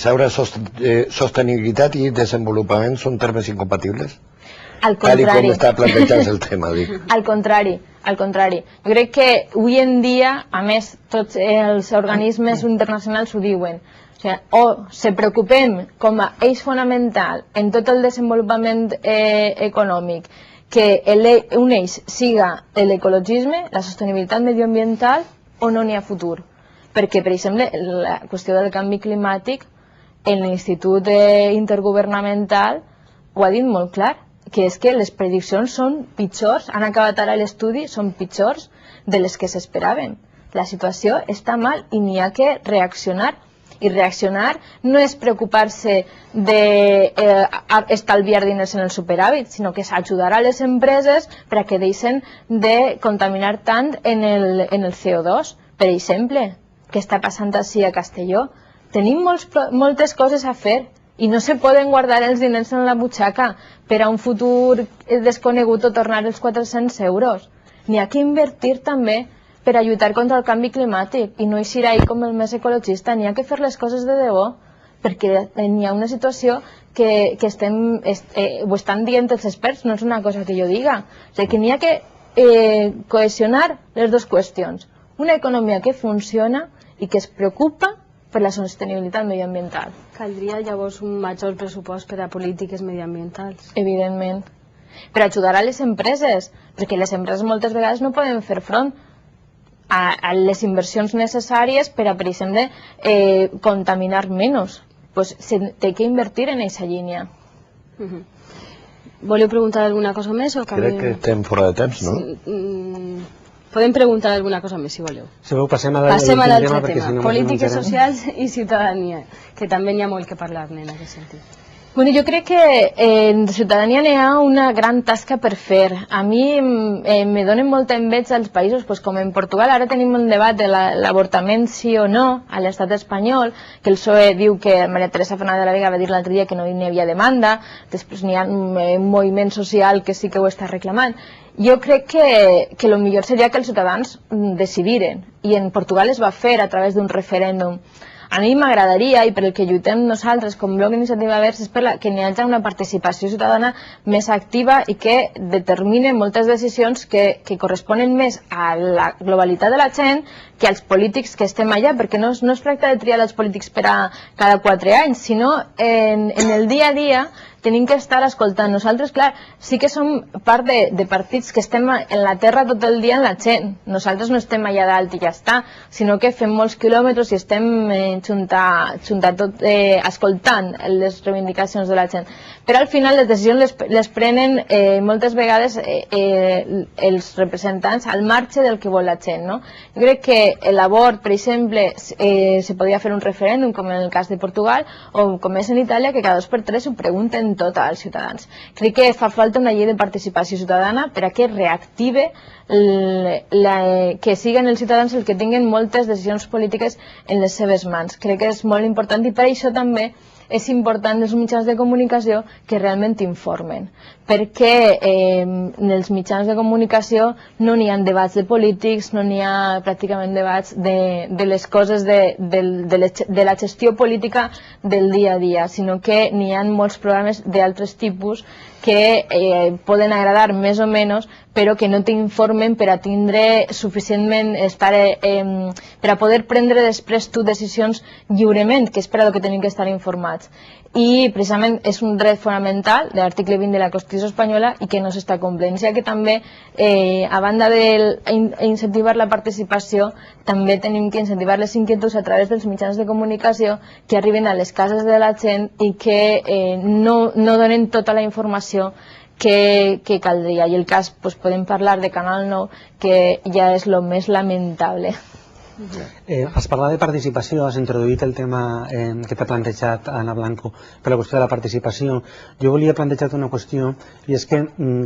Ahora sostenibilitat i desenvolupament són termes incompatibles? Al Tal contrari. com està plantejant el tema, dic. Al contrari, al contrari. Jo crec que avui en dia, a més, tots els organismes internacionals ho diuen. O se preocupem com a eix fonamental en tot el desenvolupament econòmic que un eix siga l'ecologisme, la sostenibilitat medioambiental, o no n'hi ha futur. Perquè, per exemple, la qüestió del canvi climàtic, l'Institut Intergovernamental ho ha dit molt clar, que és que les prediccions són pitjors, han acabat ara l'estudi, són pitjors de les que s'esperaven. La situació està mal i n'hi ha que reaccionar. I reaccionar no és preocupar-se d'estalviar diners en el superàvit, sinó que és ajudar a les empreses perquè deixen de contaminar tant en el CO2. Per exemple, què està passant així a Castelló? Tenim moltes coses a fer i no se poden guardar els diners en la butxaca per a un futur desconegut o tornar els 400 euros. N'hi ha que invertir també per a lluitar contra el canvi climàtic i no eixir ahir com el més ecologista. N'hi ha que fer les coses de debò, perquè n'hi ha una situació que ho estan dient els experts, no és una cosa que jo diga. O sigui que n'hi ha que cohesionar les dues qüestions. Una economia que funciona i que es preocupa per la sostenibilitat mediambiental. Caldria llavors un major pressupost per a polítiques mediambientals? Evidentment. Per ajudar a les empreses, perquè les empreses moltes vegades no poden fer front a les inversions necessàries per a, per exemple, contaminar menys. Pues se té que invertir en aquesta línia. Voleu preguntar alguna cosa més? Crec que estem fora de temps, no? Podem preguntar alguna cosa més, si voleu. Si voleu, passem a l'altre tema. Polítiques socials i ciutadania, que també n'hi ha molt que parlar-ne en aquest sentit. Bueno, jo crec que en ciutadania n'hi ha una gran tasca per fer. A mi me donen molta enveja als països, com en Portugal. Ara tenim un debat de l'avortament sí o no a l'estat espanyol, que el PSOE diu que María Teresa Fernández de la Vega va dir l'altre dia que no hi havia demanda, després n'hi ha un moviment social que sí que ho està reclamant. Jo crec que el millor seria que els ciutadans decidiren, i en Portugal es va fer a través d'un referèndum. A mi m'agradaria, i per el que lluitem nosaltres com Bloc Iniciativa Verds, és que n'hi hagi una participació ciutadana més activa i que determine moltes decisions que corresponen més a la globalitat de la gent que als polítics que estem allà, perquè no es tracta de triar els polítics per a cada 4 anys, sinó en el dia a dia tenim que estar escoltant. Nosaltres, clar, sí que som part de partits que estem en la terra tot el dia en la gent. Nosaltres no estem allà dalt i ja està, sinó que fem molts quilòmetres i estem tot escoltant les reivindicacions de la gent. Però al final les decisions les prenen moltes vegades els representants al marge del que vol la gent, no? Jo crec que l'abort, per exemple, se podria fer un referèndum, com en el cas de Portugal, o com és en Itàlia, que cada 2 per 3 ho pregunten tot als ciutadans. Crec que fa falta una llei de participació ciutadana per a que reactive que siguin els ciutadans els que tinguin moltes decisions polítiques en les seves mans. Crec que és molt important i per això també és important els mitjans de comunicació que realment informen, perquè en els mitjans de comunicació no n'hi ha debats de polítics, no n'hi ha pràcticament debats de les coses de la gestió política del dia a dia, sinó que n'hi ha molts programes d'altres tipus que poden agradar més o menys, però que no t'informen per a tindre suficientment per a poder prendre després tu decisions lliurement, que és per a el que tenim que estar informats. I precisament és un dret fonamental de l'article 20 de la Constitució espanyola i que no s'està complint. O sigui que també, a banda d'incentivar la participació, també tenim que incentivar les inquietuds a través dels mitjans de comunicació que arriben a les cases de la gent i que no donen tota la informació que caldria. I el cas, podem parlar de Canal 9, que ja és el més lamentable. Has parlat de participació, has introduït el tema que t'ha plantejat Ana Blanco per la qüestió de la participació. Jo volia plantejar una qüestió, i és que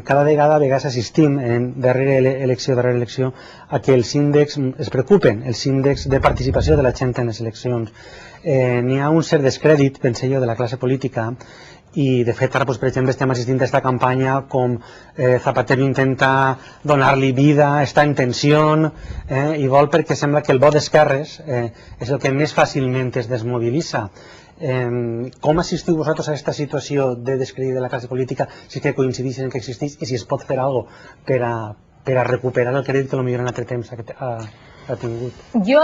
cada vegada assistim darrere elecció a que els índexs es preocupen, els índexs de participació de la gent en les eleccions. N'hi ha un cert descrèdit, penso jo, de la classe política, i de fet ara, per exemple, estem assistint a aquesta campanya com Zapatero intenta donar-li vida, està en tensió i vol, perquè sembla que el vot d'esquerres és el que més fàcilment es desmobilitza. Com assistiu vosaltres a aquesta situació de descrèdit de la classe política, si és que coincideixen que existeix i si es pot fer alguna cosa per a recuperar el crèdit que potser en altre temps ha tingut? Jo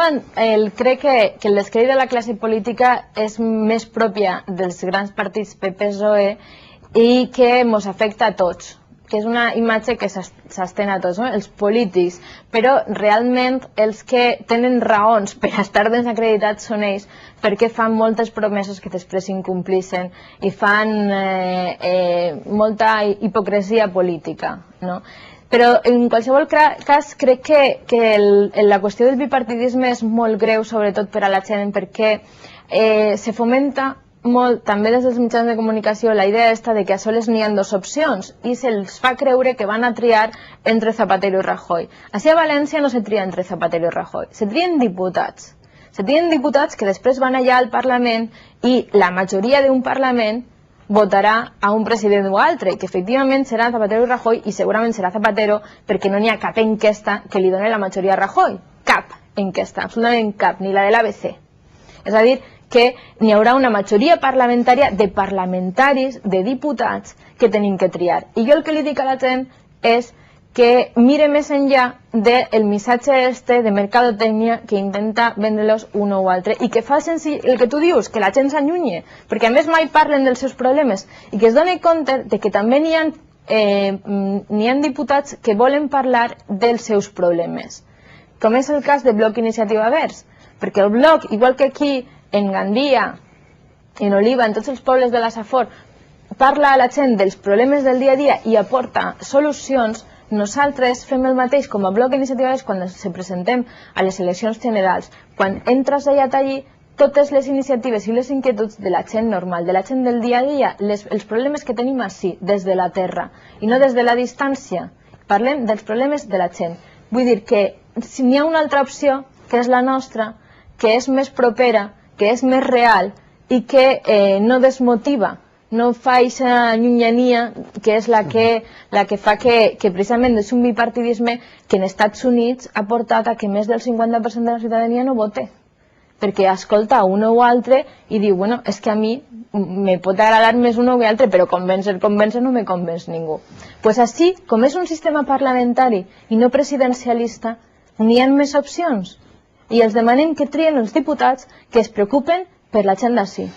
crec que el descrèdit de la classe política és més pròpia dels grans partits PP-PSOE i que ens afecta a tots, que és una imatge que s'estén a tots, no? Els polítics, però realment els que tenen raons per estar desacreditats són ells, perquè fan moltes promeses que després incomplixen i fan molta hipocresia política, no? Però en qualsevol cas crec que la qüestió del bipartidisme és molt greu, sobretot per a la gent, perquè se fomenta molt, també des dels mitjans de comunicació, la idea esta de que a soles n'hi ha dues opcions i se'ls fa creure que van a triar entre Zapatero i Rajoy. Així a València no se tria entre Zapatero i Rajoy, se trien diputats. Se trien diputats que després van allà al Parlament i la majoria d'un Parlament votarà a un president o altre, que efectivament serà Zapatero i Rajoy, i segurament serà Zapatero perquè no n'hi ha cap enquesta que li doni la majoria a Rajoy. Cap enquesta, absolutament cap, ni la de l'ABC. És a dir, que n'hi haurà una majoria parlamentària de parlamentaris, de diputats, que tenim que triar. I jo el que li dic a la gent és que mire més enllà del missatge este de mercadotècnia que intenta vendre-los un o altre i que fa senzill el que tu dius, que la gent s'allunye, perquè a més mai parlen dels seus problemes i que es doni compte de que també n'hi ha diputats que volen parlar dels seus problemes, com és el cas de Bloc Iniciativa Verds, perquè el Bloc, igual que aquí en Gandia, en Oliva, en tots els pobles de la Safor, parla a la gent dels problemes del dia a dia i aporta solucions, nosaltres fem el mateix com a Bloc Iniciativa Verds quan ens presentem a les eleccions generals. Quan entres allà totes les iniciatives i les inquietuds de la gent normal, de la gent del dia a dia, els problemes que tenim així, des de la terra, i no des de la distància. Parlem dels problemes de la gent. Vull dir que si n'hi ha una altra opció, que és la nostra, que és més propera, que és més real i que no desmotiva, no fa aquesta llunyania que és la que fa que precisament és un bipartidisme que en Estats Units ha portat a que més del 50% de la ciutadania no vote, perquè escolta un o altre i diu, bueno, és que a mi me pot agradar més un o altre, però convèncer no me convenç ningú. Doncs així, com és un sistema parlamentari i no presidencialista, n'hi ha més opcions i els demanem que trien els diputats que es preocupen per la gent d'ací.